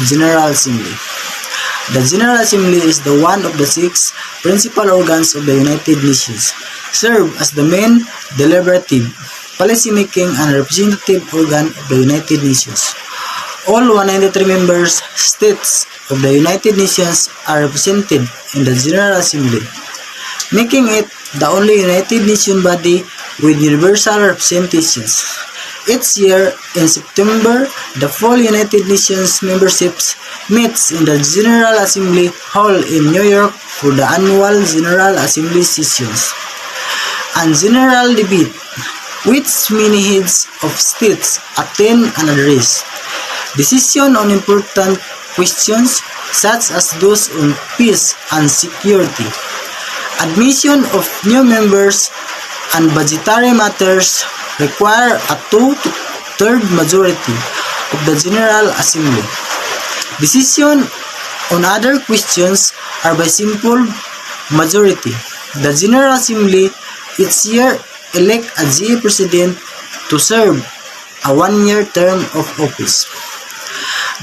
General Assembly. The General Assembly is the one of the 6 principal organs of the United Nations, serve as the main deliberative, policy-making, and representative organ of the United Nations. All 193 member states of the United Nations are represented in the General Assembly, making it the only United Nations body with universal representations. Each year in September, the full United Nations memberships meets in the General Assembly Hall in New York for the annual General Assembly sessions and general debate, which many heads of states attend and address. Decisions on important questions such as those on peace and security, admission of new members, and budgetary matters require a 2/3 majority of the General Assembly. Decisions on other questions are by simple majority. The General Assembly each year elect a GA President to serve a 1-year term of office.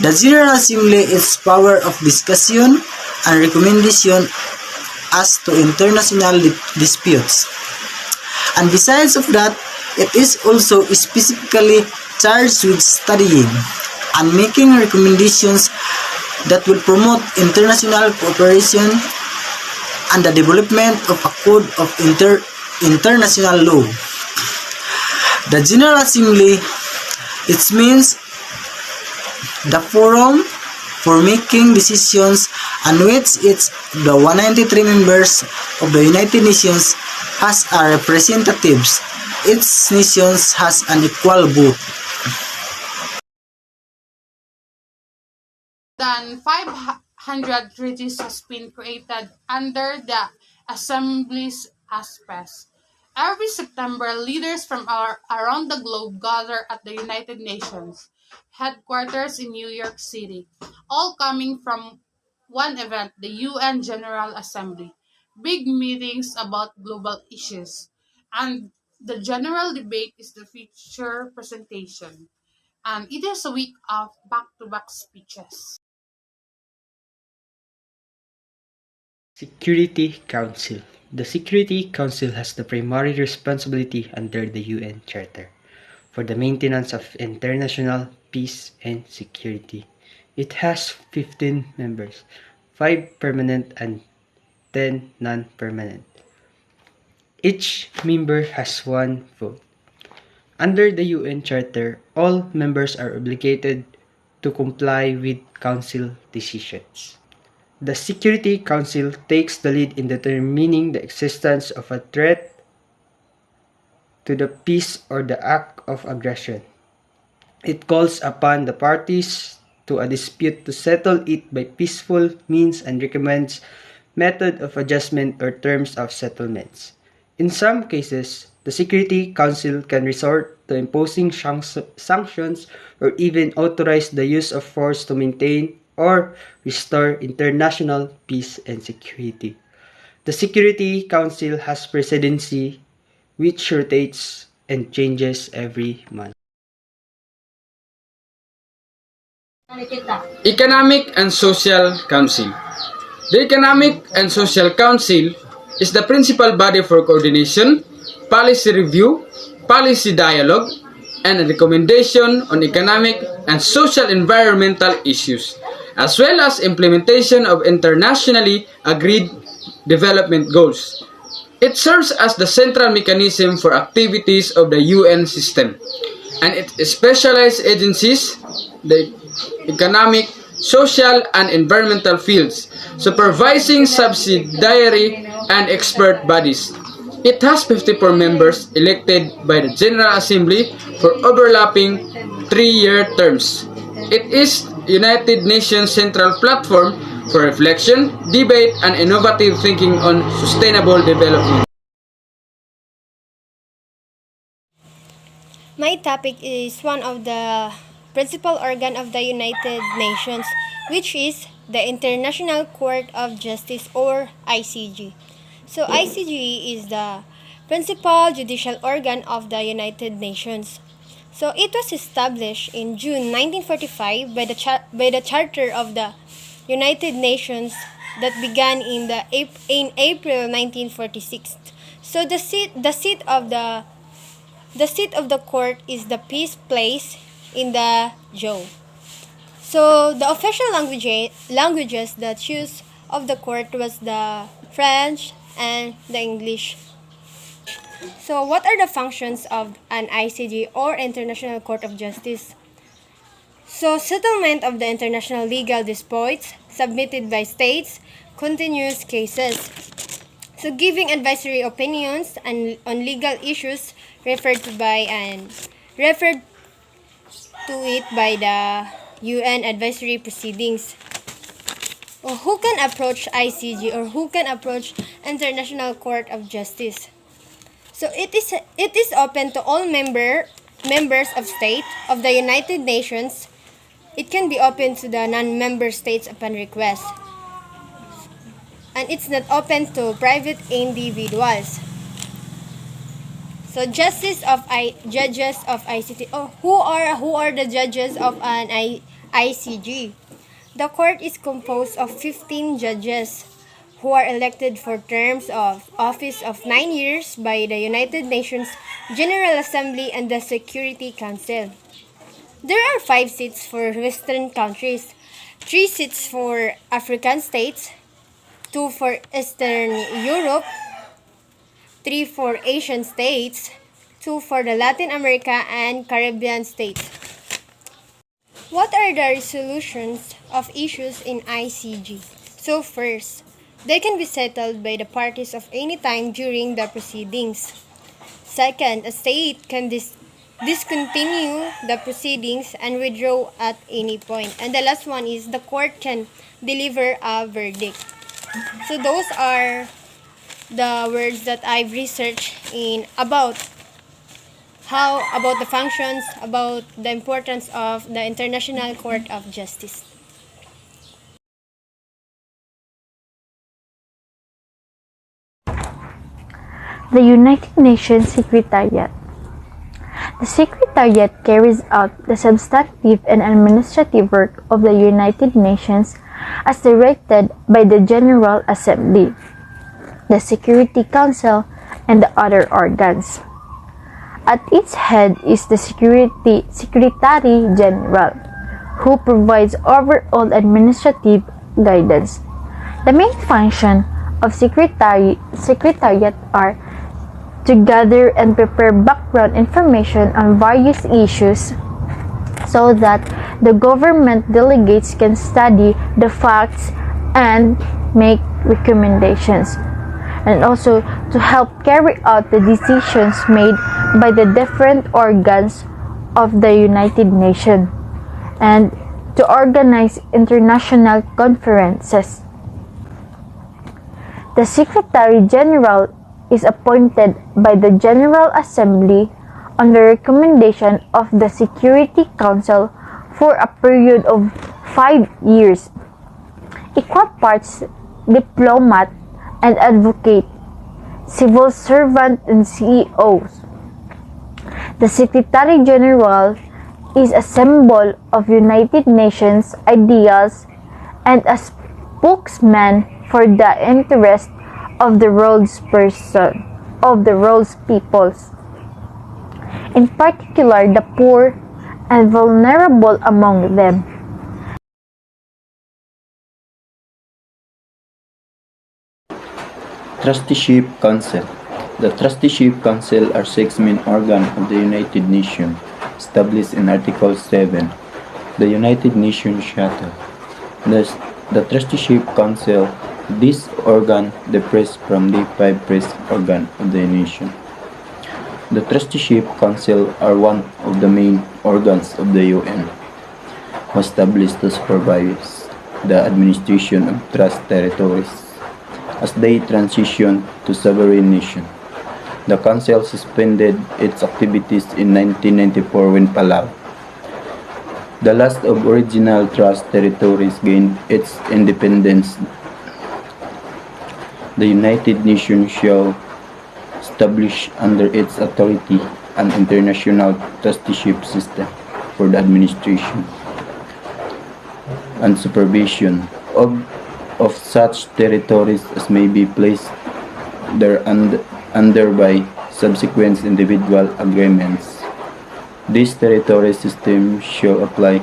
The General Assembly is power of discussion and recommendation as to international disputes. And besides of that, it is also specifically charged with studying and making recommendations that will promote international cooperation and the development of a code of international law. The General Assembly, it means the forum for making decisions and which it's the 193 members of the United Nations has a representatives. Each nation has an equal vote. Than 500 treaties has been created under the Assembly's aspects. Every September, leaders from around the globe gather at the United Nations headquarters in New York City, all coming from one event, the UN General Assembly. Big meetings about global issues. And the general debate is the feature presentation. And it is a week of back-to-back speeches. Security Council. The Security Council has the primary responsibility under the UN Charter for the maintenance of international peace and security. It has 15 members, 5 permanent and 10 non-permanent. Each member has 1 vote. Under the UN Charter, all members are obligated to comply with Council decisions. The Security Council takes the lead in determining the existence of a threat to the peace or the act of aggression. It calls upon the parties to a dispute to settle it by peaceful means and recommends method of adjustment or terms of settlements. In some cases, the Security Council can resort to imposing sanctions or even authorize the use of force to maintain or restore international peace and security. The Security Council has presidency, which rotates and changes every month. Economic and Social Council. The Economic and Social Council is the principal body for coordination, policy review, policy dialogue, and recommendation on economic and social environmental issues, as well as implementation of internationally agreed development goals. It serves as the central mechanism for activities of the UN system, and its specialized agencies, the economic, social, and environmental fields, supervising subsidiary and expert bodies. It has 54 members elected by the General Assembly for overlapping 3-year terms. It is United Nations Central Platform for reflection, debate, and innovative thinking on sustainable development. My topic is one of the principal organ of the United Nations, which is the International Court of Justice, or ICJ. So ICJ is the principal judicial organ of the United Nations. So it was established in June 1945 by the Charter of the United Nations that began in April 1946. So the seat of the court is the Peace Place in the Joe. So the official languages that used of the court was the French and the English. So what are the functions of an ICJ or International Court of Justice? So settlement of the international legal disputes submitted by states, continuous cases. So giving advisory opinions on legal issues referred to it by the UN advisory proceedings. Who can approach ICJ or who can approach International Court of Justice? So it is open to all members of state of the United Nations. It can be open to the non-member states upon request. And it's not open to private individuals. So judges of ICT. Who are the judges of an ICJ? The court is composed of 15 judges who are elected for terms of office of 9 years by the United Nations General Assembly and the Security Council. There are 5 seats for Western countries, 3 seats for African states, 2 for Eastern Europe, 3 for Asian states, 2 for the Latin America and Caribbean states. What are the resolutions of issues in ICJ? So first, they can be settled by the parties of any time during the proceedings. Second, a state can discontinue the proceedings and withdraw at any point. And the last one is the court can deliver a verdict. So those are the words that I've researched about the functions, about the importance of the International Court of Justice. The United Nations Secretariat. The Secretariat carries out the substantive and administrative work of the United Nations as directed by the General Assembly, the Security Council, and the other organs. At its head is the Secretary General, who provides overall administrative guidance. The main function of Secretariat are to gather and prepare background information on various issues so that the government delegates can study the facts and make recommendations, and also to help carry out the decisions made by the different organs of the United Nations, and to organize international conferences. The Secretary General is appointed by the General Assembly on the recommendation of the Security Council for a period of 5 years. Equal parts diplomat and advocate, civil servant and CEOs. The Secretary General is a symbol of United Nations ideals and a spokesman for the interest of the world's peoples, in particular the poor and vulnerable among them. Trusteeship Council. The Trusteeship Council are 6 main organs of the United Nations, established in Article 7, the United Nations Charter. The Trusteeship Council, this organ differs from the 5 priest organs of the nation. The Trusteeship Council are one of the main organs of the UN, established to supervise the administration of trust territories as they transition to sovereign nation. The Council suspended its activities in 1994 when Palau, the last of original trust territories, gained its independence. The United Nations shall establish under its authority an international trusteeship system for the administration and supervision of such territories as may be placed there under by subsequent individual agreements. This territory system shall apply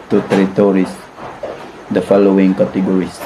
to territories the following categories: